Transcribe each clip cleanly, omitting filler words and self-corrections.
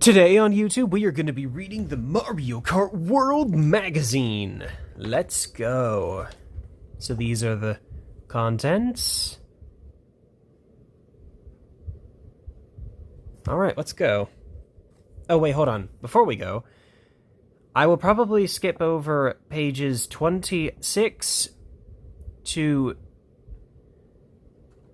Today on YouTube, we are going to be reading the Mario Kart World magazine. Let's go. So these are the contents. Alright, let's go. Oh wait, hold on. Before we go, I will probably skip over pages 26 to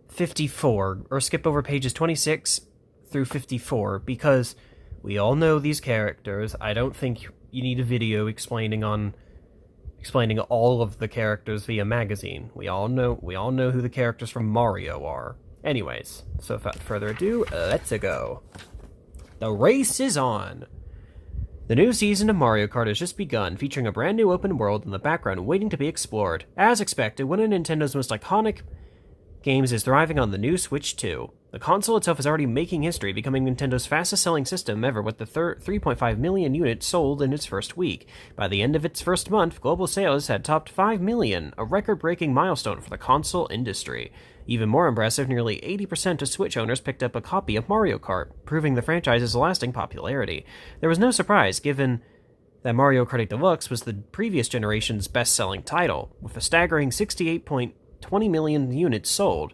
54, or skip over pages 26 through 54, because we all know these characters. I don't think you need a video explaining all of the characters via magazine. We all know who the characters from Mario are. Anyways, so without further ado, let's go. The race is on. The new season of Mario Kart has just begun, featuring a brand new open world in the background waiting to be explored. As expected, one of Nintendo's most iconic games is thriving on the new Switch 2. The console itself is already making history, becoming Nintendo's fastest-selling system ever, with the 3.5 million units sold in its first week. By the end of its first month, global sales had topped 5 million, a record-breaking milestone for the console industry. Even more impressive, nearly 80% of Switch owners picked up a copy of Mario Kart, proving the franchise's lasting popularity. There was no surprise, given that Mario Kart 8 Deluxe was the previous generation's best-selling title, with a staggering 68.20 million units sold.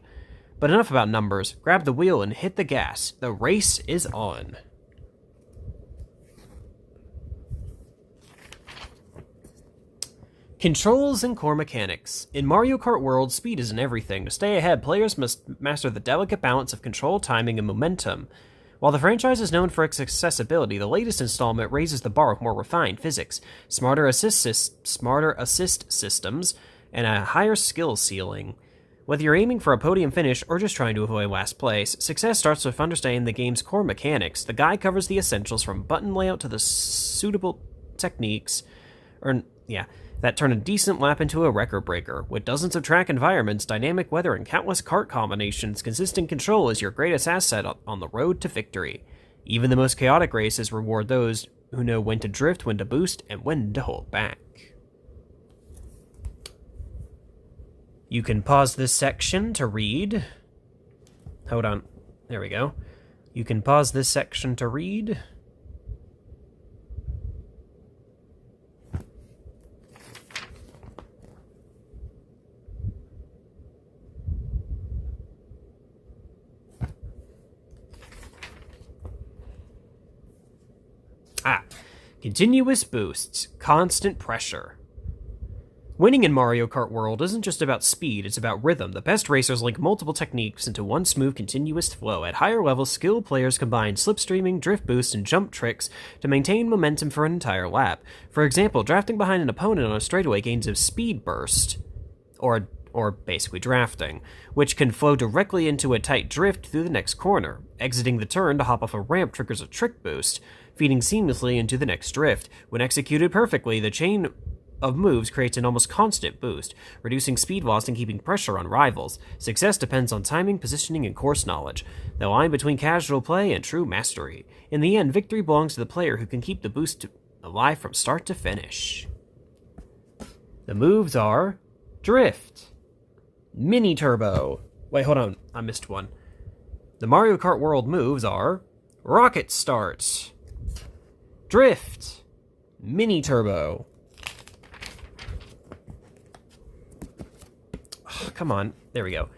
But enough about numbers. Grab the wheel and hit the gas. The race is on. Controls and core mechanics. In Mario Kart World, speed isn't everything. To stay ahead, players must master the delicate balance of control, timing, and momentum. While the franchise is known for its accessibility, the latest installment raises the bar with more refined physics, smarter assist systems, and a higher skill ceiling. Whether you're aiming for a podium finish or just trying to avoid last place, success starts with understanding the game's core mechanics. The guide covers the essentials from button layout to the suitable techniques, that turn a decent lap into a record breaker. With dozens of track environments, dynamic weather, and countless kart combinations, consistent control is your greatest asset on the road to victory. Even the most chaotic races reward those who know when to drift, when to boost, and when to hold back. You can pause this section to read. Hold on. There we go. You can pause this section to read. Continuous boosts, constant pressure. Winning in Mario Kart World isn't just about speed, it's about rhythm. The best racers link multiple techniques into one smooth, continuous flow. At higher levels, skilled players combine slipstreaming, drift boosts, and jump tricks to maintain momentum for an entire lap. For example, drafting behind an opponent on a straightaway gains a speed burst, or basically drafting, which can flow directly into a tight drift through the next corner. Exiting the turn to hop off a ramp triggers a trick boost, feeding seamlessly into the next drift. When executed perfectly, the chain of moves creates an almost constant boost, reducing speed loss and keeping pressure on rivals. Success depends on timing, positioning, and course knowledge, the line between casual play and true mastery. In the end, victory belongs to the player who can keep the boost alive from start to finish. The moves are Drift, Mini Turbo. Wait, hold on, I missed one. The Mario Kart World moves are Rocket Start, Drift, Mini Turbo. Oh, come on, there we go.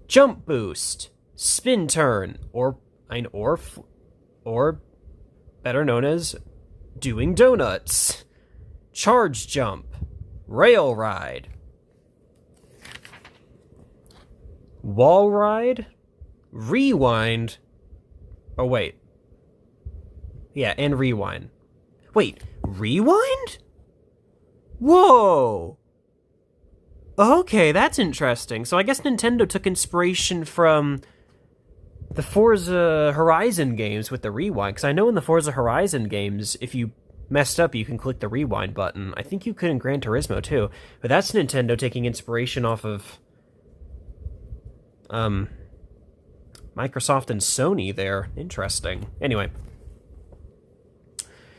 Jump Boost, Spin Turn, or better known as Doing Donuts, Charge Jump, Rail Ride, Wall Ride, Rewind. Oh wait, yeah, and Rewind. Wait, Rewind? Whoa! Okay, that's interesting. So I guess Nintendo took inspiration from the Forza Horizon games with the Rewind, because I know in the Forza Horizon games, if you messed up, you can click the Rewind button. I think you could in Gran Turismo too, but that's Nintendo taking inspiration off of Microsoft and Sony there. Interesting. Anyway.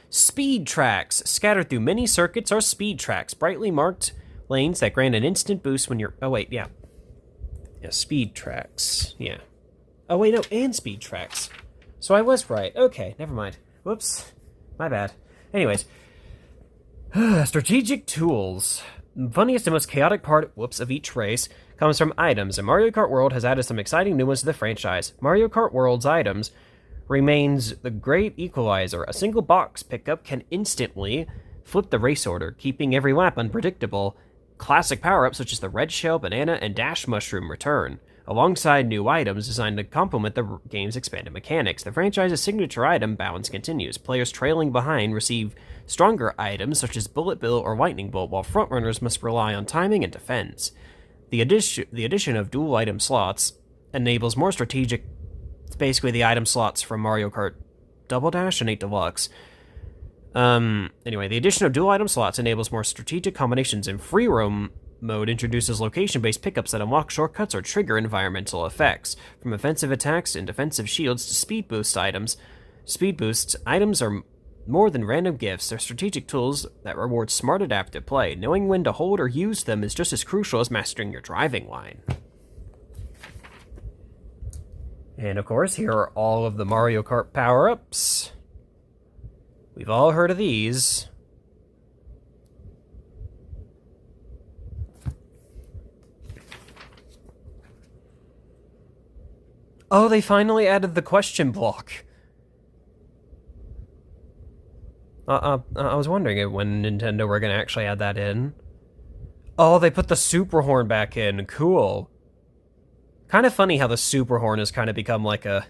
Speed tracks. Scattered through many circuits are speed tracks, brightly marked lanes that grant an instant boost when you're... Oh, wait, yeah. Yeah, speed tracks. Yeah. Oh, wait, no, and speed tracks. So I was right. Okay, never mind. Whoops. My bad. Anyways. Strategic tools. The funniest and most chaotic part, of each race comes from items, and Mario Kart World has added some exciting new ones to the franchise. Mario Kart World's items remains the great equalizer. A single box pickup can instantly flip the race order, keeping every lap unpredictable. Classic power-ups such as the red shell, banana, and dash mushroom return, alongside new items designed to complement the game's expanded mechanics. The franchise's signature item balance continues. Players trailing behind receive stronger items such as Bullet Bill or Lightning Bolt, while frontrunners must rely on timing and defense. The addition of dual item slots enables more strategic. It's basically the item slots from Mario Kart Double Dash and 8 Deluxe. Anyway, the addition of dual item slots enables more strategic combinations, and free roam mode introduces location-based pickups that unlock shortcuts or trigger environmental effects. From offensive attacks and defensive shields to speed boosts, items are more than random gifts. They're strategic tools that reward smart adaptive play. Knowing when to hold or use them is just as crucial as mastering your driving line. And of course, here are all of the Mario Kart power-ups. We've all heard of these. Oh, they finally added the question block. I was wondering when Nintendo were going to actually add that in. Oh, they put the Super Horn back in. Cool. Kind of funny how the Super Horn has kind of become like a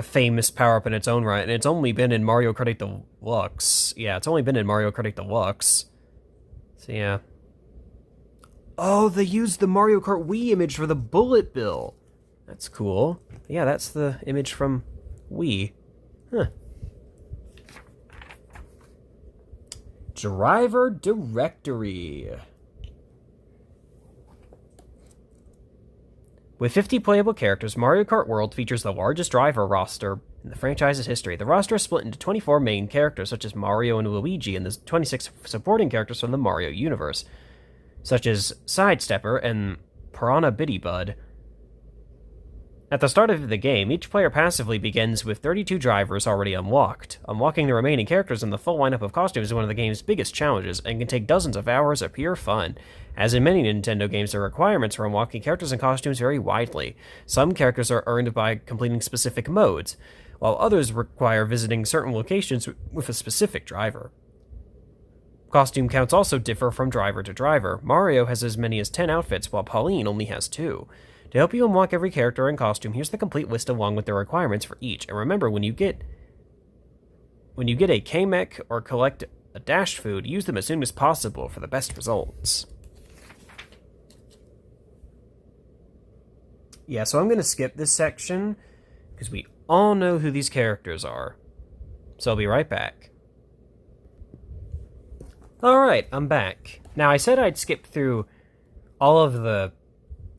famous power-up in its own right, and it's only been in Mario Kart 8 Deluxe. Yeah, it's only been in Mario Kart 8 Deluxe. So, yeah. Oh, they used the Mario Kart Wii image for the Bullet Bill. That's cool. Yeah, that's the image from Wii. Huh. Driver Directory. With 50 playable characters, Mario Kart World features the largest driver roster in the franchise's history. The roster is split into 24 main characters, such as Mario and Luigi, and the 26 supporting characters from the Mario universe, such as Sidestepper and Piranha Bitty Bud. At the start of the game, each player passively begins with 32 drivers already unlocked. Unlocking the remaining characters and the full lineup of costumes is one of the game's biggest challenges, and can take dozens of hours of pure fun. As in many Nintendo games, the requirements for unlocking characters and costumes vary widely. Some characters are earned by completing specific modes, while others require visiting certain locations with a specific driver. Costume counts also differ from driver to driver. Mario has as many as 10 outfits, while Pauline only has 2. To help you unlock every character and costume, here's the complete list along with the requirements for each. And remember, when you get a K-Mech or collect a Dash Food, use them as soon as possible for the best results. Yeah, so I'm going to skip this section, because we all know who these characters are. So I'll be right back. Alright, I'm back. Now, I said I'd skip through all of the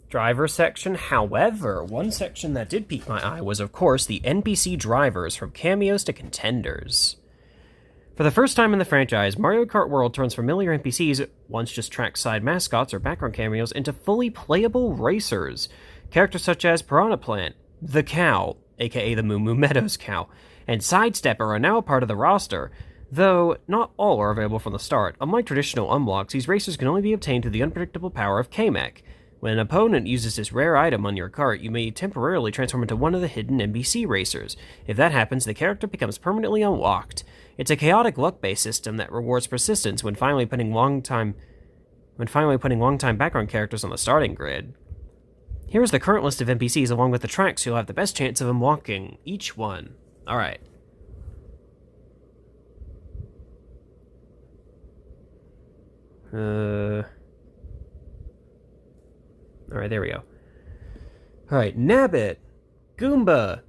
driver section. However, one section that did pique my eye was, of course, the NPC drivers, from cameos to contenders. For the first time in the franchise, Mario Kart World turns familiar NPCs, once just trackside mascots or background cameos, into fully playable racers. Characters such as Piranha Plant, the Cow, aka the Moo Moo Meadows Cow, and Sidestepper are now a part of the roster, though not all are available from the start. Unlike traditional unlocks, these racers can only be obtained through the unpredictable power of K-Mech. When an opponent uses this rare item on your kart, you may temporarily transform into one of the hidden NPC racers. If that happens, the character becomes permanently unlocked. It's a chaotic luck-based system that rewards persistence when finally putting long-time background characters on the starting grid. Here's the current list of NPCs along with the tracks you'll have the best chance of unlocking each one. Alright. Alright, there we go. Alright, Nabbit, Goomba,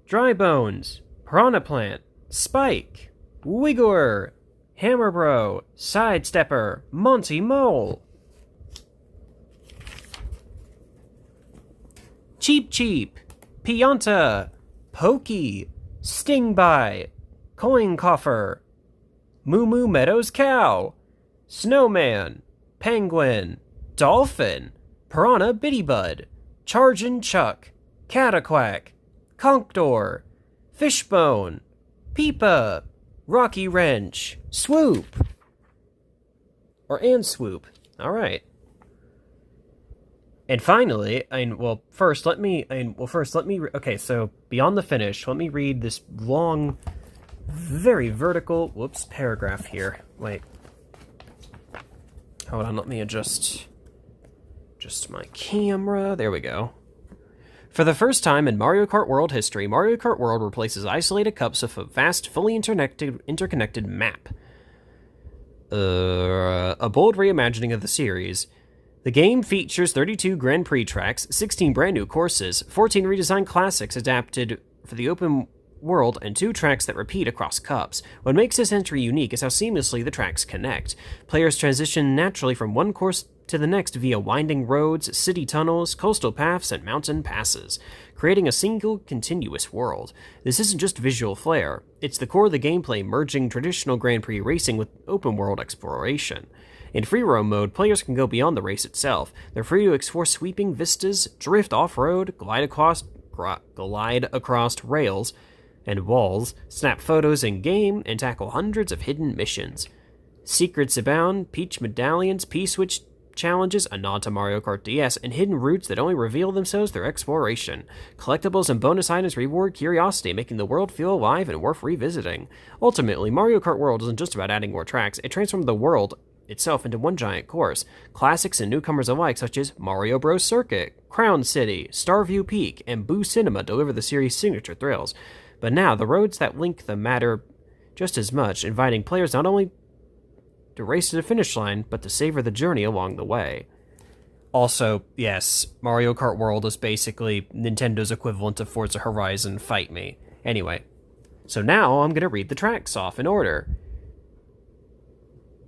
Drybones, Piranha Plant, Spike, Wiggler, Hammer Bro, Sidestepper, Monty Mole, Cheep Cheep, Pianta, Pokey, Stingby, Coin Coffer, Moo Moo Meadows Cow, Snowman, Penguin, Dolphin, Piranha Bitty Bud, Chargin' Chuck, Cataquack, Conkdor, Fishbone, Peepa, Rocky Wrench, Swoop, and Swoop. All right. And finally, okay, so beyond the finish, let me read this long, very vertical, paragraph here. Wait. Hold on, let me adjust my camera. There we go. For the first time in Mario Kart World history, Mario Kart World replaces isolated cups with a vast, fully interconnected map. A bold reimagining of the series. The game features 32 Grand Prix tracks, 16 brand new courses, 14 redesigned classics adapted for the open world, and 2 tracks that repeat across cups. What makes this entry unique is how seamlessly the tracks connect. Players transition naturally from one course to the next via winding roads, city tunnels, coastal paths, and mountain passes, creating a single continuous world. This isn't just visual flair, it's the core of the gameplay, merging traditional Grand Prix racing with open world exploration. In free roam mode, players can go beyond the race itself. They're free to explore sweeping vistas, drift off-road, glide across rails and walls, snap photos in-game, and tackle hundreds of hidden missions. Secrets abound, Peach medallions, P-switch challenges, a nod to Mario Kart DS, and hidden routes that only reveal themselves through exploration. Collectibles and bonus items reward curiosity, making the world feel alive and worth revisiting. Ultimately, Mario Kart World isn't just about adding more tracks, it transformed the world itself into one giant course. Classics and newcomers alike, such as Mario Bros. Circuit, Crown City, Starview Peak, and Boo Cinema, deliver the series' signature thrills. But now, the roads that link them matter just as much, inviting players not only to race to the finish line, but to savor the journey along the way. Also, yes, Mario Kart World is basically Nintendo's equivalent of Forza Horizon Fight Me. Anyway, so now I'm going to read the tracks off in order.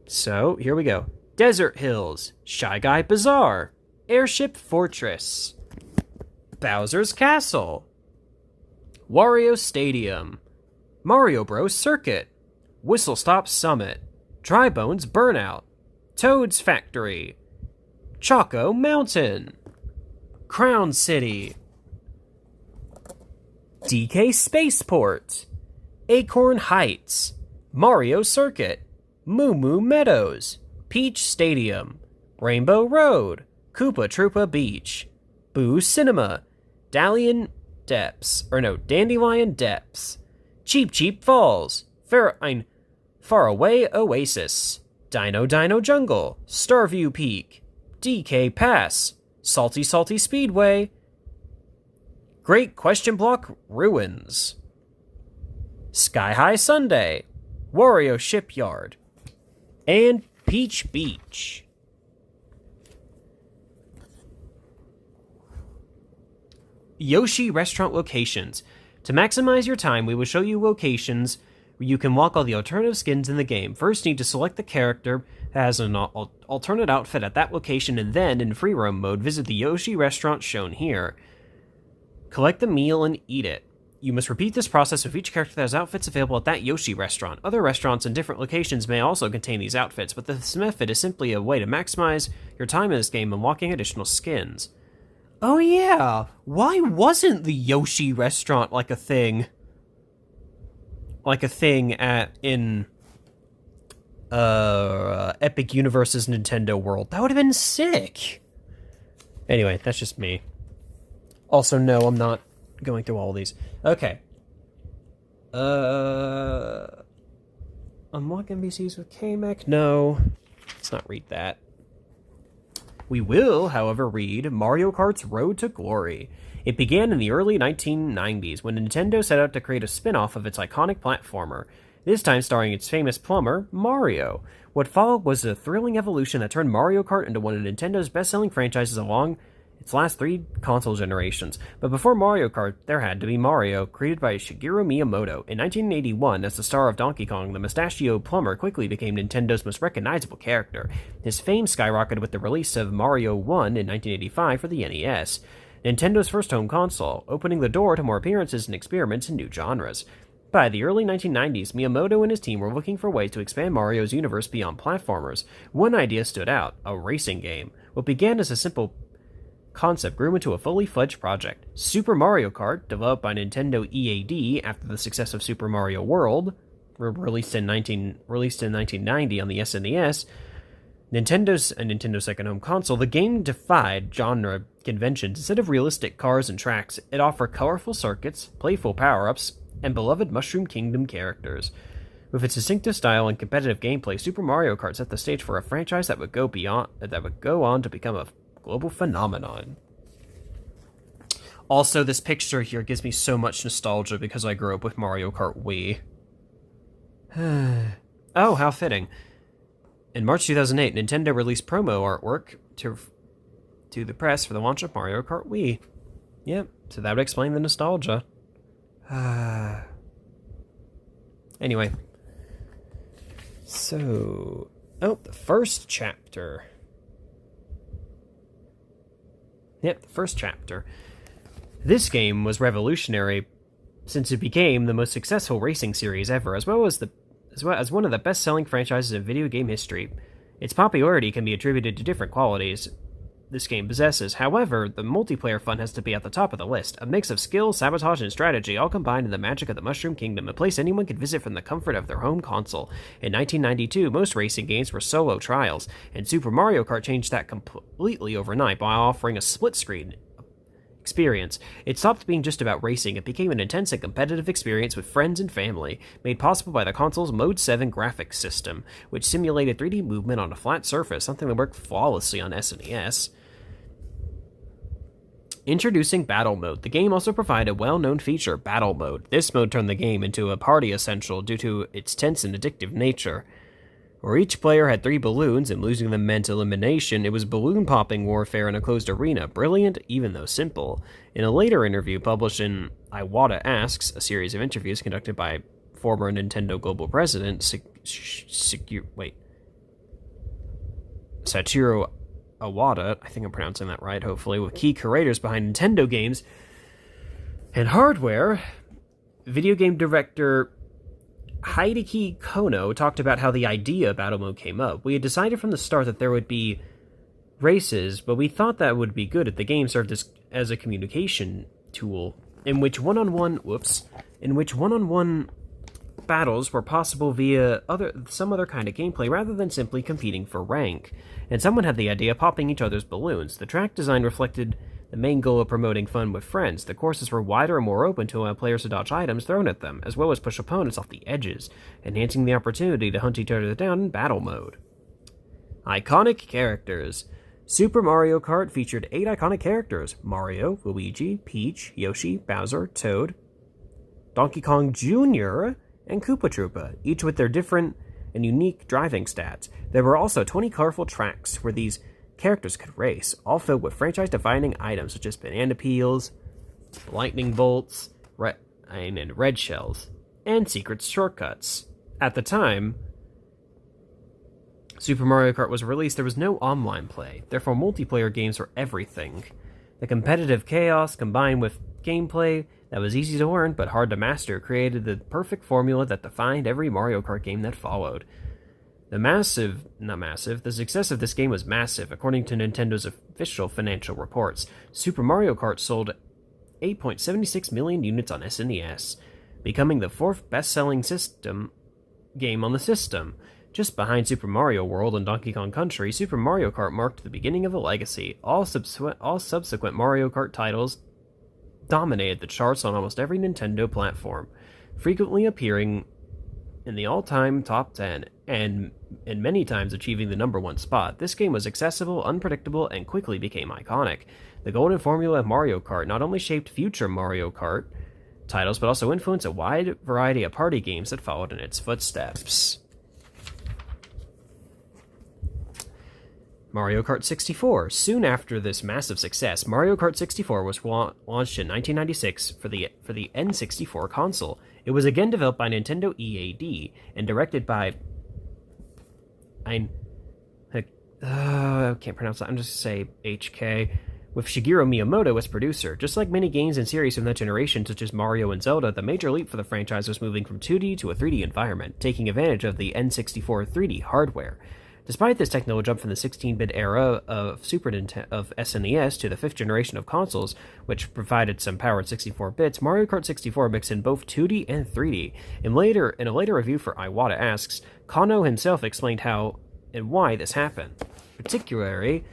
So, here we go. Desert Hills, Shy Guy Bazaar, Airship Fortress, Bowser's Castle, Wario Stadium, Mario Bros. Circuit, Whistle Stop Summit, Dry Bones Burnout, Toad's Factory, Choco Mountain, Crown City, DK Spaceport, Acorn Heights, Mario Circuit, Moo Moo Meadows, Peach Stadium, Rainbow Road, Koopa Troopa Beach, Boo Cinema, Dandelion Depths, Cheap Cheap Falls, Faraway Oasis, Dino Jungle, Starview Peak, DK Pass, Salty Salty Speedway, Great Question Block Ruins, Sky High Sunday, Wario Shipyard, and Peach Beach. Yoshi Restaurant Locations. To maximize your time, we will show you locations where you can walk all the alternative skins in the game. First, you need to select the character that has an alternate outfit at that location, and then, in free roam mode, visit the Yoshi restaurant shown here. Collect the meal and eat it. You must repeat this process with each character that has outfits available at that Yoshi restaurant. Other restaurants in different locations may also contain these outfits, but this method is simply a way to maximize your time in this game unlocking additional skins. Oh yeah, why wasn't the Yoshi restaurant like a thing? In Epic Universe's Nintendo World. That would have been sick. Anyway, that's just me. Also, no, I'm not going through all these. Okay. Unlock NPCs with KMech? No. Let's not read that. We will, however, read Mario Kart's Road to Glory. It began in the early 1990s when Nintendo set out to create a spin-off of its iconic platformer, this time starring its famous plumber, Mario. What followed was a thrilling evolution that turned Mario Kart into one of Nintendo's best-selling franchises along its last 3 console generations. But before Mario Kart, there had to be Mario, created by Shigeru Miyamoto. In 1981, as the star of Donkey Kong, the mustachioed plumber quickly became Nintendo's most recognizable character. His fame skyrocketed with the release of Mario 1 in 1985 for the NES, Nintendo's first home console, opening the door to more appearances and experiments in new genres. By the early 1990s, Miyamoto and his team were looking for ways to expand Mario's universe beyond platformers. One idea stood out: a racing game. What began as a simple concept grew into a fully fledged project. Super Mario Kart, developed by Nintendo EAD after the success of Super Mario World, released in 1990 on the SNES, Nintendo's second home console, the game defied genre conventions. Instead of realistic cars and tracks, it offered colorful circuits, playful power-ups, and beloved Mushroom Kingdom characters. With its distinctive style and competitive gameplay, Super Mario Kart set the stage for a franchise that would go on to become a global phenomenon. Also, this picture here gives me so much nostalgia because I grew up with Mario Kart Wii. Oh, how fitting. In March 2008, Nintendo released promo artwork to the press for the launch of Mario Kart Wii. Yep, so that would explain the nostalgia. Anyway. So... Oh, the first chapter. Yep, the first chapter. This game was revolutionary since it became the most successful racing series ever, as well as one of the best-selling franchises in video game history. Its popularity can be attributed to different qualities this game possesses. However, the multiplayer fun has to be at the top of the list. A mix of skill, sabotage, and strategy, all combined in the magic of the Mushroom Kingdom, a place anyone could visit from the comfort of their home console. In 1992, most racing games were solo trials, and Super Mario Kart changed that completely overnight by offering a split-screen experience. It stopped being just about racing. It became an intense and competitive experience with friends and family, made possible by the console's Mode 7 graphics system, which simulated 3D movement on a flat surface, something that worked flawlessly on SNES. Introducing Battle Mode. The game also provided a well-known feature, Battle Mode. This mode turned the game into a party essential due to its tense and addictive nature. Where each player had 3 balloons, and losing them meant elimination, it was balloon-popping warfare in a closed arena. Brilliant, even though simple. In a later interview published in Iwata Asks, a series of interviews conducted by former Nintendo Global President Satoru Iwata, I think I'm pronouncing that right, hopefully, with key curators behind Nintendo games and hardware, video game director Hideki Kono talked about how the idea of Battle Mode came up. We had decided from the start that there would be races, but we thought that would be good if the game served as a communication tool in which one-on-one battles were possible via some other kind of gameplay rather than simply competing for rank. And someone had the idea of popping each other's balloons. The track design reflected the main goal of promoting fun with friends. The courses were wider and more open to allow players to dodge items thrown at them, as well as push opponents off the edges, enhancing the opportunity to hunt each other down in battle mode. Iconic characters. Super Mario Kart featured 8 iconic characters: Mario, Luigi, Peach, Yoshi, Bowser, Toad, Donkey Kong Jr., and Koopa Troopa, each with their different and unique driving stats. There were also 20 colorful tracks where these characters could race, all filled with franchise-defining items such as banana peels, lightning bolts, and red shells, and secret shortcuts. At the time Super Mario Kart was released, there was no online play, therefore multiplayer games were everything. The competitive chaos, combined with gameplay that was easy to learn but hard to master, created the perfect formula that defined every Mario Kart game that followed. The success of this game was massive. According to Nintendo's official financial reports, Super Mario Kart sold 8.76 million units on SNES, becoming the 4th best-selling game on the system. Just behind Super Mario World and Donkey Kong Country, Super Mario Kart marked the beginning of a legacy. All subsequent Mario Kart titles dominated the charts on almost every Nintendo platform, frequently appearing in the all-time top 10, and many times achieving the number 1 spot. This game was accessible, unpredictable, and quickly became iconic. The golden formula of Mario Kart not only shaped future Mario Kart titles, but also influenced a wide variety of party games that followed in its footsteps. Mario Kart 64. Soon after this massive success, Mario Kart 64 was launched in 1996 for the N64 console. It was again developed by Nintendo EAD and directed by I can't pronounce that. I'm just going to say HK, with Shigeru Miyamoto as producer. Just like many games and series from that generation, such as Mario and Zelda, the major leap for the franchise was moving from 2D to a 3D environment, taking advantage of the N64 3D hardware. Despite this technical jump from the 16-bit era of SNES to the 5th generation of consoles, which provided some power at 64 bits, Mario Kart 64 mixed in both 2D and 3D. In a later review for Iwata Asks, Kano himself explained how and why this happened. Particularly,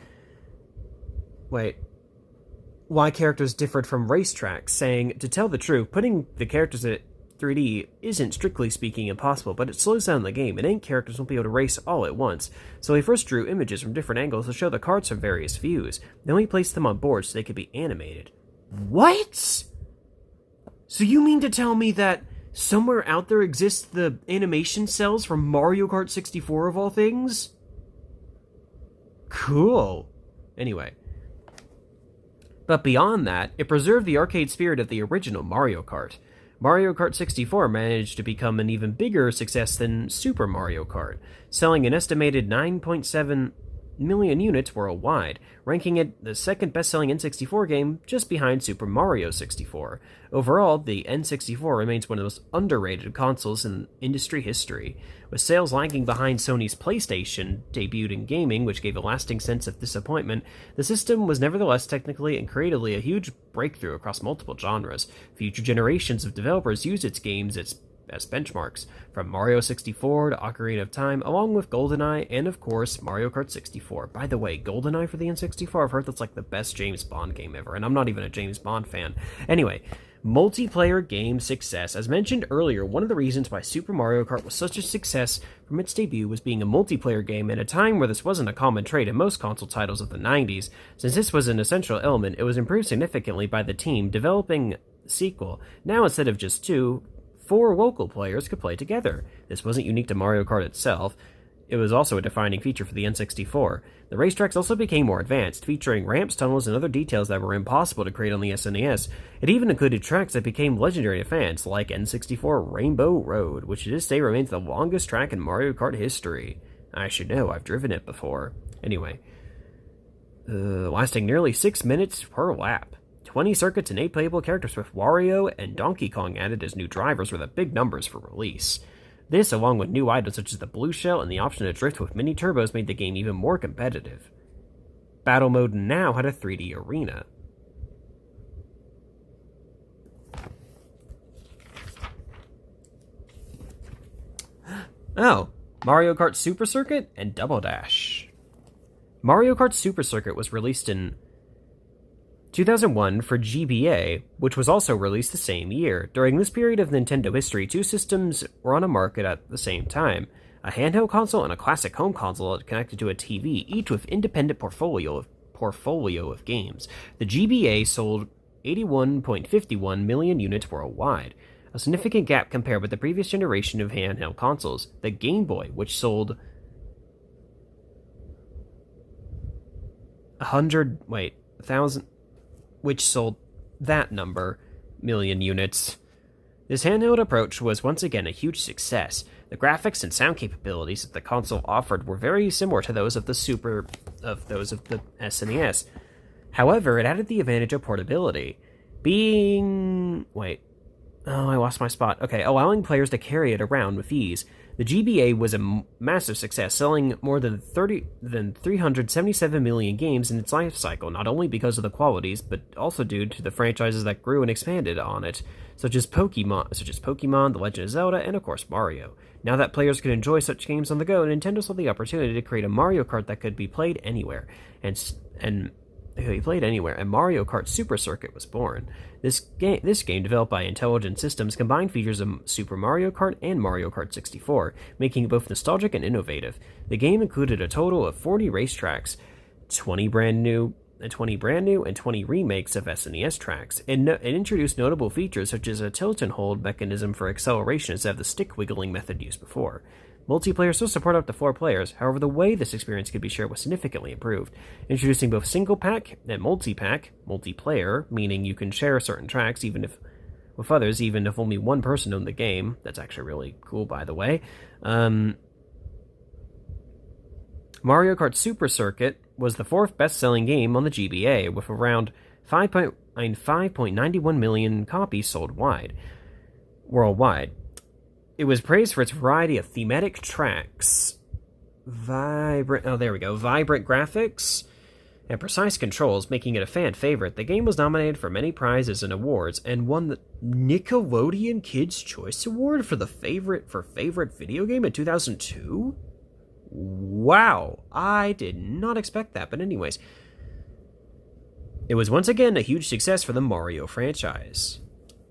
why characters differed from racetracks, saying, to tell the truth, putting the characters at 3D isn't strictly speaking impossible, but it slows down the game, and 8 characters won't be able to race all at once. So we first drew images from different angles to show the carts from various views. Then we placed them on boards so they could be animated. What? So you mean to tell me that somewhere out there exists the animation cells from Mario Kart 64 of all things? Cool. Anyway. But beyond that, it preserved the arcade spirit of the original Mario Kart. Mario Kart 64 managed to become an even bigger success than Super Mario Kart, selling an estimated 9.7 million units worldwide, ranking it the second best-selling N64 game just behind Super Mario 64. Overall, the N64 remains one of the most underrated consoles in industry history, with sales lagging behind Sony's PlayStation, debuted in gaming, which gave a lasting sense of disappointment. The system was nevertheless technically and creatively a huge breakthrough across multiple genres. Future generations of developers used its games as benchmarks, from Mario 64 to Ocarina of Time, along with GoldenEye, and of course, Mario Kart 64. By the way, GoldenEye for the N64, I've heard that's like the best James Bond game ever, and I'm not even a James Bond fan. Anyway, multiplayer game success. As mentioned earlier, one of the reasons why Super Mario Kart was such a success from its debut was being a multiplayer game at a time where this wasn't a common trait in most console titles of the 90s. Since this was an essential element, it was improved significantly by the team developing the sequel. Now, instead of just 2, 4 local players could play together. This wasn't unique to Mario Kart itself. It was also a defining feature for the N64. The racetracks also became more advanced, featuring ramps, tunnels, and other details that were impossible to create on the SNES. It even included tracks that became legendary to fans, like N64 Rainbow Road, which to this day remains the longest track in Mario Kart history. I should know, I've driven it before. Anyway, lasting nearly 6 minutes per lap. 20 circuits and 8 playable characters with Wario and Donkey Kong added as new drivers were the big numbers for release. This, along with new items such as the blue shell and the option to drift with mini turbos, made the game even more competitive. Battle mode now had a 3D arena. Oh, Mario Kart Super Circuit and Double Dash. Mario Kart Super Circuit was released in 2001 for GBA, which was also released the same year. During this period of Nintendo history, 2 systems were on the market at the same time. A handheld console and a classic home console connected to a TV, each with independent portfolio of games. The GBA sold 81.51 million units worldwide, a significant gap compared with the previous generation of handheld consoles. The Game Boy, which sold which sold that million units. This handheld approach was once again a huge success. The graphics and sound capabilities that the console offered were very similar to those of the SNES. However, it added the advantage of portability, allowing players to carry it around with ease. The GBA was a massive success, selling more than 377 million games in its life cycle, not only because of the qualities, but also due to the franchises that grew and expanded on it, such as Pokemon, The Legend of Zelda, and of course Mario. Now that players could enjoy such games on the go, Nintendo saw the opportunity to create a Mario Kart that could be played anywhere, and Mario Kart Super Circuit was born. This game, developed by Intelligent Systems, combined features of Super Mario Kart and Mario Kart 64, making it both nostalgic and innovative. The game included a total of 40 racetracks, 20 brand new and 20 remakes of SNES tracks. It introduced notable features such as a tilt and hold mechanism for acceleration instead of the stick wiggling method used before. Multiplayer still support up to 4 players, however the way this experience could be shared was significantly improved, introducing both single-pack and multiplayer, meaning you can share certain tracks with others, even if only one person owned the game. That's actually really cool, by the way. Mario Kart Super Circuit was the 4th best-selling game on the GBA, with around 5.91 million copies sold worldwide. It was praised for its variety of thematic tracks, vibrant graphics and precise controls, making it a fan favorite. The game was nominated for many prizes and awards and won the Nickelodeon Kids' Choice Award for favorite video game in 2002. Wow, I did not expect that, but anyways, it was once again a huge success for the Mario franchise.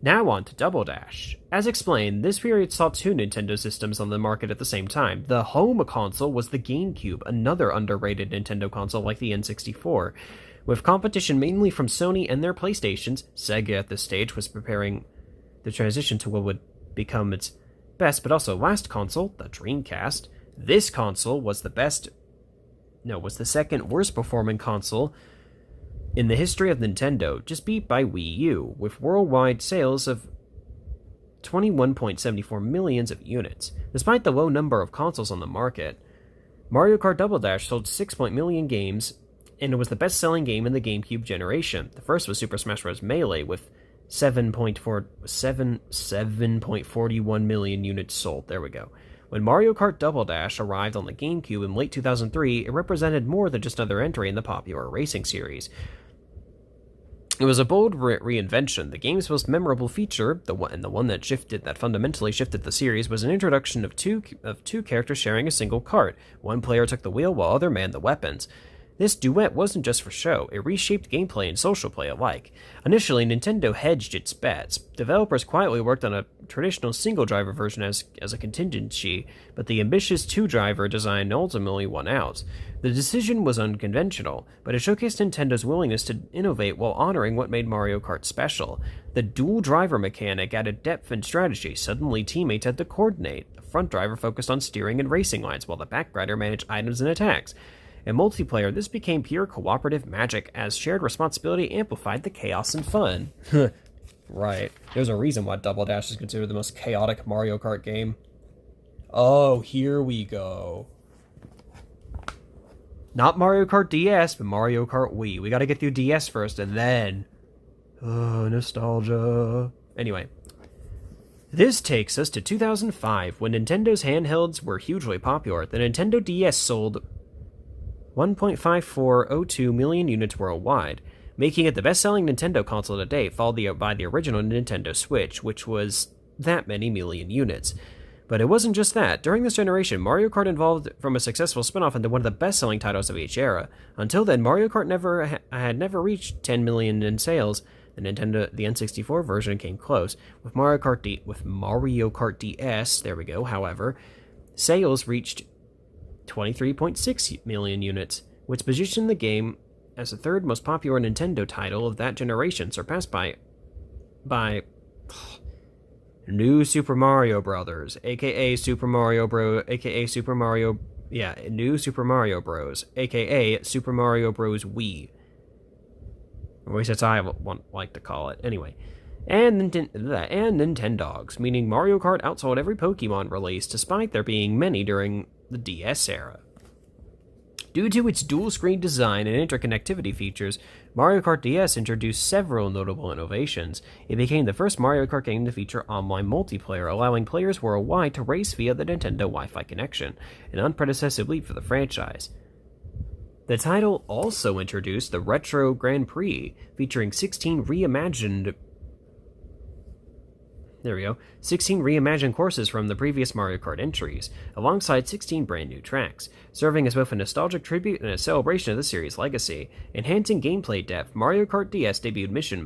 Now on to Double Dash. As explained, this period saw two Nintendo systems on the market at the same time. The home console was the GameCube, another underrated Nintendo console like the N64. With competition mainly from Sony and their PlayStations, Sega at this stage was preparing the transition to what would become its best but also last console, the Dreamcast. This console was was the second worst performing console in the history of Nintendo, just beat by Wii U, with worldwide sales of 21.74 million units. Despite the low number of consoles on the market, Mario Kart Double Dash sold 6 million games, and it was the best-selling game in the GameCube generation. The first was Super Smash Bros. Melee, with 7.41 million units sold. There we go. When Mario Kart Double Dash arrived on the GameCube in late 2003, it represented more than just another entry in the popular racing series. It was a bold reinvention. The game's most memorable feature, the one that fundamentally shifted the series, was an introduction of two characters sharing a single kart. One player took the wheel while other manned the weapons. This duet wasn't just for show, it reshaped gameplay and social play alike. Initially, Nintendo hedged its bets. Developers quietly worked on a traditional single-driver version as a contingency, but the ambitious two-driver design ultimately won out. The decision was unconventional, but it showcased Nintendo's willingness to innovate while honoring what made Mario Kart special. The dual-driver mechanic added depth and strategy. Suddenly, teammates had to coordinate. The front driver focused on steering and racing lines, while the back rider managed items and attacks. In multiplayer, this became pure cooperative magic, as shared responsibility amplified the chaos and fun. Right. There's a reason why Double Dash is considered the most chaotic Mario Kart game. Oh, here we go. Not Mario Kart DS, but Mario Kart Wii. We gotta get through DS first, and then... Oh, nostalgia. Anyway. This takes us to 2005, when Nintendo's handhelds were hugely popular. The Nintendo DS sold 1.5402 million units worldwide, making it the best-selling Nintendo console to date, followed by the original Nintendo Switch, which was that many million units. But it wasn't just that. During this generation, Mario Kart evolved from a successful spin-off into one of the best-selling titles of each era. Until then, Mario Kart had never reached 10 million in sales. The N64 version came close. With Mario Kart DS, there we go, however, sales reached 23.6 million units, which positioned the game as the third most popular Nintendo title of that generation, surpassed by New Super Mario Brothers, aka Super Mario Bros, aka Super Mario, New Super Mario Bros, aka Super Mario Bros. Wii. Or at least that's what I like to call it. Anyway. And Nintendogs, meaning Mario Kart outsold every Pokemon release, despite there being many during the DS era. Due to its dual-screen design and interconnectivity features, Mario Kart DS introduced several notable innovations. It became the first Mario Kart game to feature online multiplayer, allowing players worldwide to race via the Nintendo Wi-Fi connection, an unprecedented leap for the franchise. The title also introduced the Retro Grand Prix, featuring 16 reimagined courses from the previous Mario Kart entries, alongside 16 brand new tracks, serving as both a nostalgic tribute and a celebration of the series' legacy. Enhancing gameplay depth, Mario Kart DS debuted Missions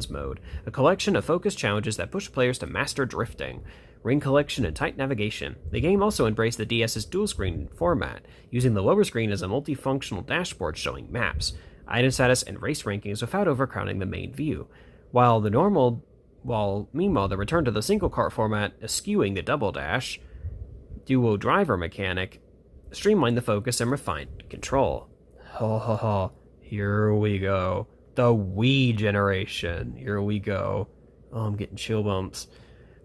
Mode, a collection of focused challenges that push players to master drifting, ring collection, and tight navigation. The game also embraced the DS's dual-screen format, using the lower screen as a multifunctional dashboard showing maps, item status, and race rankings without overcrowding the main view. Meanwhile, the return to the single kart format, eschewing the Double Dash duo driver mechanic, streamlined the focus and refined control. Here we go. The Wii generation. Here we go. Oh, I'm getting chill bumps.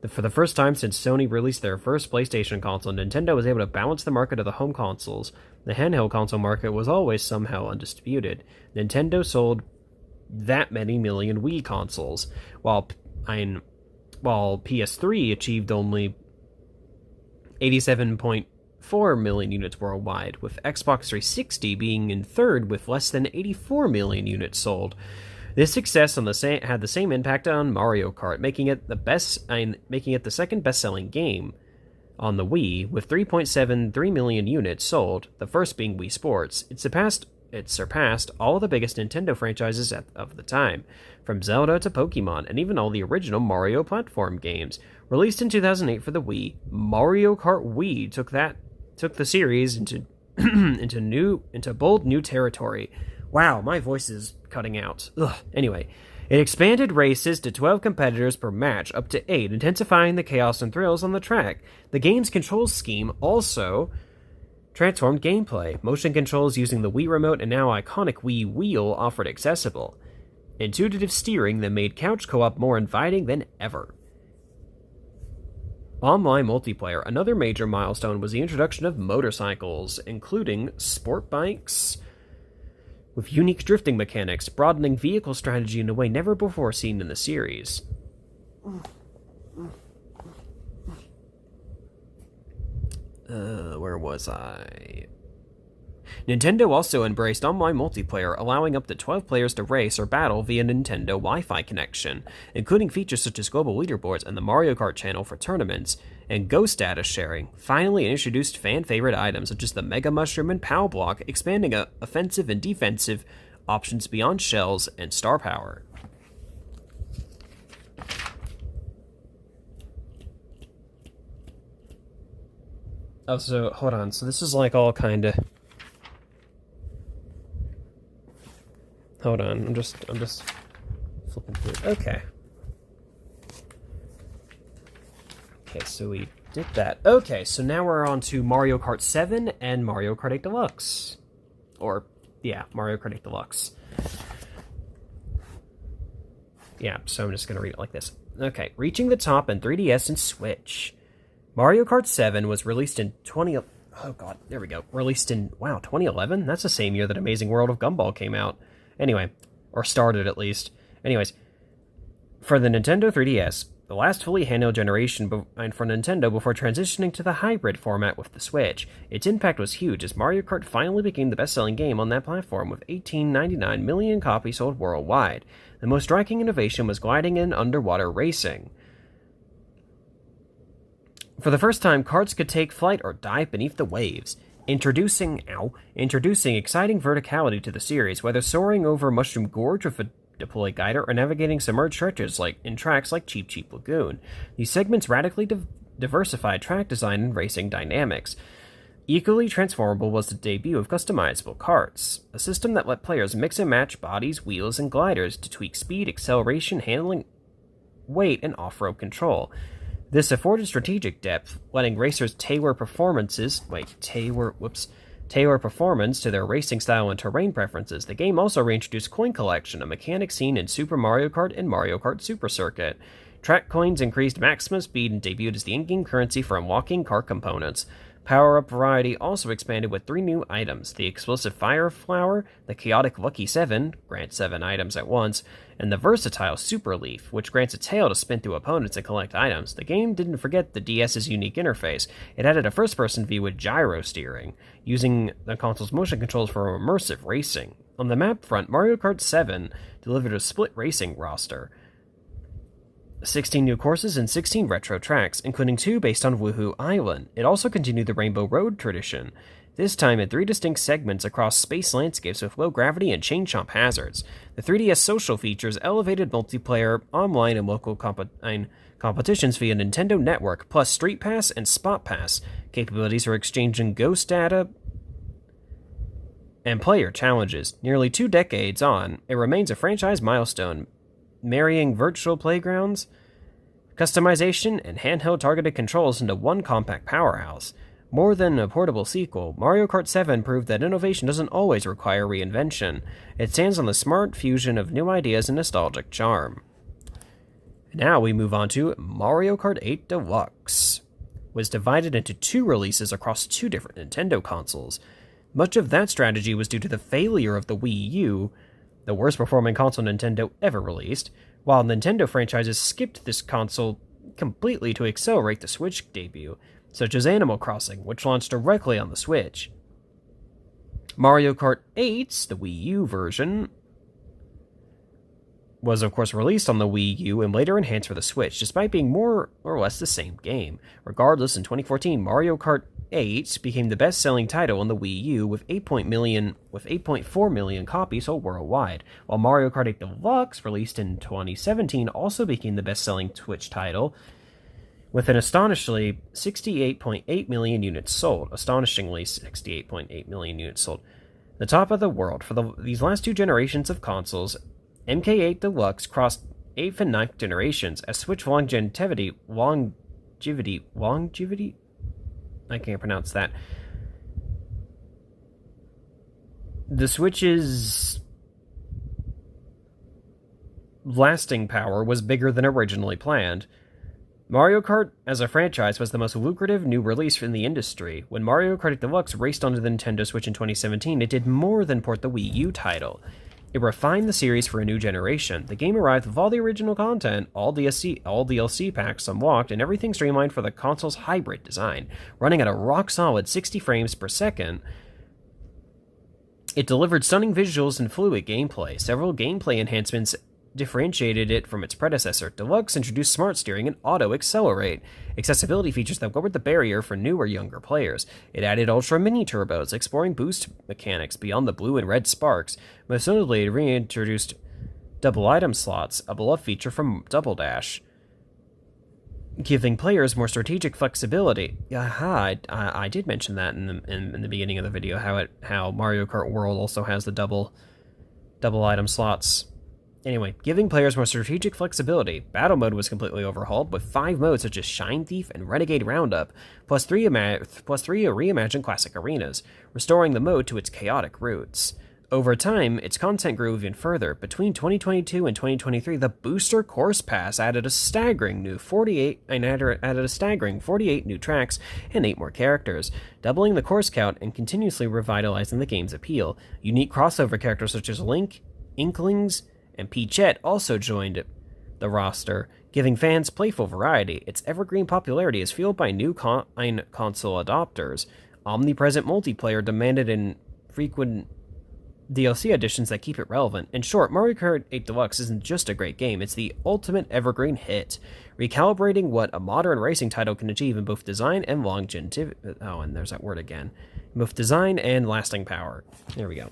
For the first time since Sony released their first PlayStation console, Nintendo was able to balance the market of the home consoles. The handheld console market was always somehow undisputed. Nintendo sold that many million Wii consoles, while PS3 achieved only 87.5 84 million units worldwide, with Xbox 360 being in third with less than 84 million units sold. This success had the same impact on Mario Kart, making it the second best-selling game on the Wii, with 3.73 million units sold, the first being Wii Sports. It surpassed all the biggest Nintendo franchises of the time, from Zelda to Pokemon, and even all the original Mario platform games. Released in 2008 for the Wii, Mario Kart Wii took the series into into bold new territory. Wow, my voice is cutting out. Ugh. Anyway, it expanded races to 12 competitors per match, up to 8, intensifying the chaos and thrills on the track. The game's control scheme also transformed gameplay. Motion controls using the Wii Remote and now iconic Wii Wheel offered accessible intuitive steering that made couch co-op more inviting than ever. Online multiplayer. Another major milestone was the introduction of motorcycles, including sport bikes with unique drifting mechanics, broadening vehicle strategy in a way never before seen in the series. Where was I? Nintendo also embraced online multiplayer, allowing up to 12 players to race or battle via Nintendo Wi-Fi connection, including features such as global leaderboards and the Mario Kart channel for tournaments, and Go status sharing. Finally, it introduced fan-favorite items such as the Mega Mushroom and POW Block, expanding offensive and defensive options beyond shells and star power. Oh, so, hold on. So this is like all kind of... Hold on, I'm just flipping through. Okay, so we did that. Okay, so now we're on to Mario Kart 7 and Mario Kart 8 Deluxe. Mario Kart 8 Deluxe. Yeah, so I'm just going to read it like this. Okay, reaching the top in 3DS and Switch. Mario Kart 7 was released in 2011? That's the same year that Amazing World of Gumball came out. Anyway, or started at least. Anyways, for the Nintendo 3DS, the last fully handheld generation for Nintendo before transitioning to the hybrid format with the Switch, its impact was huge as Mario Kart finally became the best-selling game on that platform with 18.99 million copies sold worldwide. The most striking innovation was gliding in underwater racing. For the first time, karts could take flight or dive beneath the waves, introducing exciting verticality to the series, whether soaring over Mushroom Gorge with a deploy guider or navigating submerged stretches in tracks like Cheep Cheep Lagoon. These segments radically diversified track design and racing dynamics. Equally transformable was the debut of customizable karts, a system that let players mix and match bodies, wheels, and gliders to tweak speed, acceleration, handling, weight, and off-road control. This afforded strategic depth, letting racers tailor performance to their racing style and terrain preferences. The game also reintroduced Coin Collection, a mechanic seen in Super Mario Kart and Mario Kart Super Circuit. Track coins increased maximum speed and debuted as the in-game currency for unlocking kart components. Power-up variety also expanded with 3 new items: the Explosive Fire Flower, the Chaotic Lucky 7, grants 7 items at once, and the Versatile Super Leaf, which grants a tail to spin through opponents and collect items. The game didn't forget the DS's unique interface. It added a first-person view with gyro steering, using the console's motion controls for immersive racing. On the map front, Mario Kart 7 delivered a split racing roster. 16 new courses and 16 retro tracks, including 2 based on Woohoo Island. It also continued the Rainbow Road tradition, this time in 3 distinct segments across space landscapes with low gravity and chain chomp hazards. The 3DS social features elevated multiplayer, online, and local competitions via Nintendo Network, plus Street Pass and Spot Pass capabilities for exchanging ghost data and player challenges. Nearly 2 decades on, it remains a franchise milestone, marrying virtual playgrounds, customization, and handheld targeted controls into one compact powerhouse. More than a portable sequel, Mario Kart 7 proved that innovation doesn't always require reinvention. It stands on the smart fusion of new ideas and nostalgic charm. Now we move on to Mario Kart 8 Deluxe. It was divided into 2 releases across 2 different Nintendo consoles. Much of that strategy was due to the failure of the Wii U, the worst performing console Nintendo ever released, while Nintendo franchises skipped this console completely to accelerate the Switch debut. such as Animal Crossing, which launched directly on the Switch. Mario Kart 8, the Wii U version, was of course released on the Wii U and later enhanced for the Switch, despite being more or less the same game. Regardless, in 2014, Mario Kart 8 became the best-selling title on the Wii U with 8.4 million copies sold worldwide, while Mario Kart 8 Deluxe, released in 2017, also became the best-selling Switch title with an astonishingly 68.8 million units sold. The top of the world. For these last two generations of consoles, MK8 Deluxe crossed 8th and 9th generations as Switch longevity, I can't pronounce that. The Switch's lasting power was bigger than originally planned. Mario Kart as a franchise was the most lucrative new release in the industry. When Mario Kart Deluxe raced onto the Nintendo Switch in 2017, it did more than port the Wii U title. It refined the series for a new generation. The game arrived with all the original content, all DLC packs unlocked, and everything streamlined for the console's hybrid design. Running at a rock-solid 60 frames per second, it delivered stunning visuals and fluid gameplay. Several gameplay enhancements differentiated it from its predecessor. Deluxe introduced smart steering and auto accelerate, accessibility features that lowered the barrier for newer, younger players. It added ultra mini turbos, exploring boost mechanics beyond the blue and red sparks. Most notably, it reintroduced double item slots, a beloved feature from Double Dash, giving players more strategic flexibility. I did mention that in the beginning of the video, how Mario Kart World also has the double item slots. Anyway, giving players more strategic flexibility. Battle mode was completely overhauled, with 5 modes such as Shine Thief and Renegade Roundup, plus 3 reimagined classic arenas, restoring the mode to its chaotic roots. Over time, its content grew even further. Between 2022 and 2023, the Booster Course Pass added a staggering 48 new tracks and 8 more characters, doubling the course count and continuously revitalizing the game's appeal. Unique crossover characters such as Link, Inklings, and Peachette also joined the roster, giving fans playful variety. Its evergreen popularity is fueled by new console adopters, omnipresent multiplayer demanded in frequent DLC additions that keep it relevant. In short, Mario Kart 8 Deluxe isn't just a great game, it's the ultimate evergreen hit, recalibrating what a modern racing title can achieve in both design and longevity. Oh, and there's that word again. Both design and lasting power. There we go.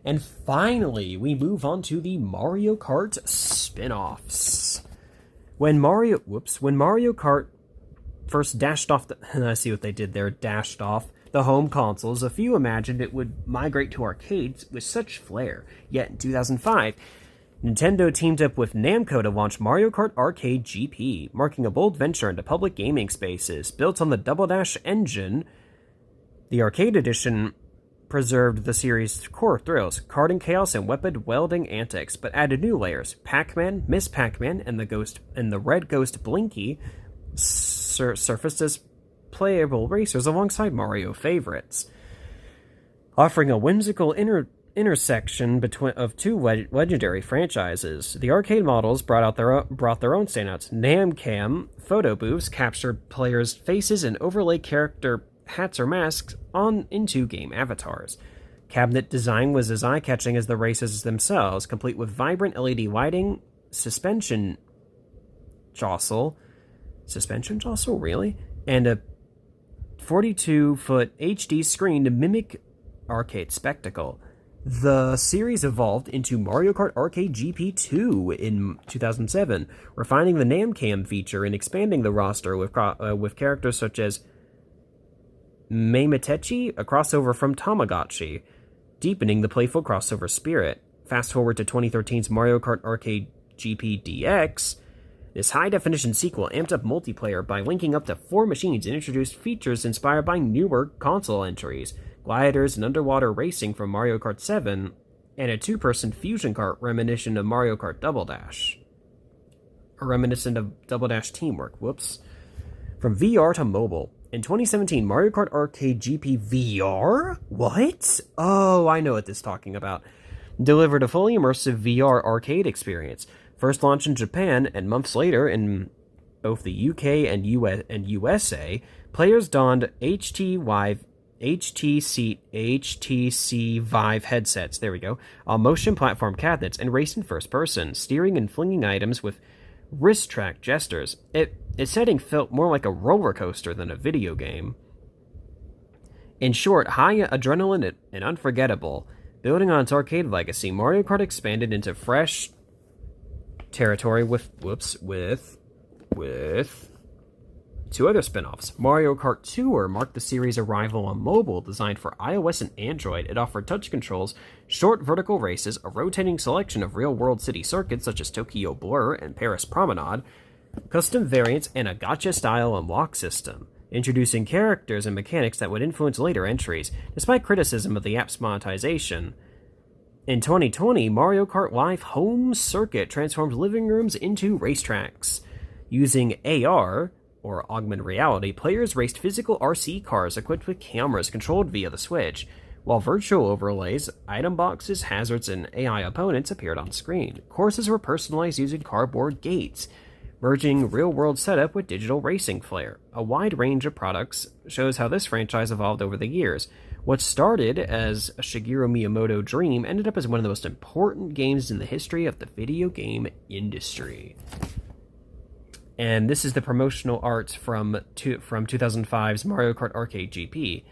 And finally, we move on to the Mario Kart spin-offs. When Mario Kart first dashed off I see what they did there, dashed off the home consoles, a few imagined it would migrate to arcades with such flair. Yet in 2005, Nintendo teamed up with Namco to launch Mario Kart Arcade GP, marking a bold venture into public gaming spaces. Built on the Double Dash engine, the arcade edition preserved the series' core thrills, karting chaos and weapon welding antics, but added new layers. Pac-Man, Miss Pac-Man, and the Red Ghost Blinky surfaced as playable racers alongside Mario favorites, offering a whimsical intersection of two legendary franchises. The arcade models brought their own standouts. Namcam photo booths captured players' faces and overlay character hats or masks into game avatars. Cabinet design was as eye-catching as the races themselves, complete with vibrant LED lighting, suspension jostle, really? And a 42-foot HD screen to mimic arcade spectacle. The series evolved into Mario Kart Arcade GP2 in 2007, refining the Namcam feature and expanding the roster with characters such as Meimetechi, a crossover from Tamagotchi, deepening the playful crossover spirit. Fast forward to 2013's Mario Kart Arcade GP DX, this high-definition sequel amped up multiplayer by linking up to 4 machines and introduced features inspired by newer console entries, gliders and underwater racing from Mario Kart 7, and a 2-person fusion kart reminiscent of Mario Kart Double Dash. Or reminiscent of Double Dash teamwork, From VR to mobile. In 2017, Mario Kart Arcade GP VR? What? Oh, I know what this is talking about. Delivered a fully immersive VR arcade experience. First launched in Japan, and months later in both the UK and USA, players donned HTC Vive headsets, there we go, on motion platform cabinets and raced in first person, steering and flinging items with racetrack gestures. Its setting felt more like a roller coaster than a video game. In short, high adrenaline and unforgettable. Building on its arcade legacy, Mario Kart expanded into fresh territory with two other spin-offs. Mario Kart Tour marked the series' arrival on mobile. Designed for iOS and Android, it offered touch controls, short vertical races, a rotating selection of real-world city circuits such as Tokyo Blur and Paris Promenade, custom variants, and a gacha-style unlock system, introducing characters and mechanics that would influence later entries. Despite criticism of the app's monetization, in 2020, Mario Kart Live Home Circuit transformed living rooms into racetracks. Using AR, or augmented reality, players raced physical RC cars equipped with cameras controlled via the Switch, while virtual overlays, item boxes, hazards, and AI opponents appeared on screen. Courses were personalized using cardboard gates, merging real-world setup with digital racing flair. A wide range of products shows how this franchise evolved over the years. What started as a Shigeru Miyamoto dream ended up as one of the most important games in the history of the video game industry. And this is the promotional art from 2005's Mario Kart Arcade GP.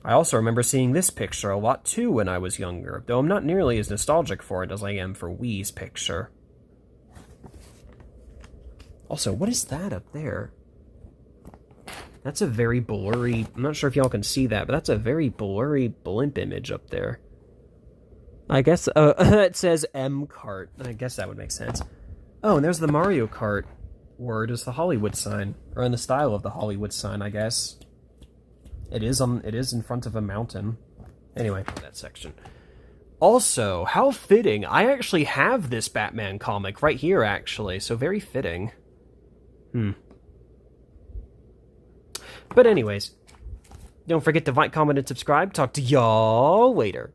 I also remember seeing this picture a lot too when I was younger, though I'm not nearly as nostalgic for it as I am for Wii's picture. Also, what is that up there? That's a very blurry... I'm not sure if y'all can see that, but that's a very blurry blimp image up there. I guess... it says M-Kart. I guess that would make sense. Oh, and there's the Mario Kart word. It's the Hollywood sign. Or in the style of the Hollywood sign, I guess. It is in front of a mountain. Anyway, that section. Also, how fitting. I actually have this Batman comic right here, actually. So very fitting. But anyways, don't forget to like, comment, and subscribe. Talk to y'all later.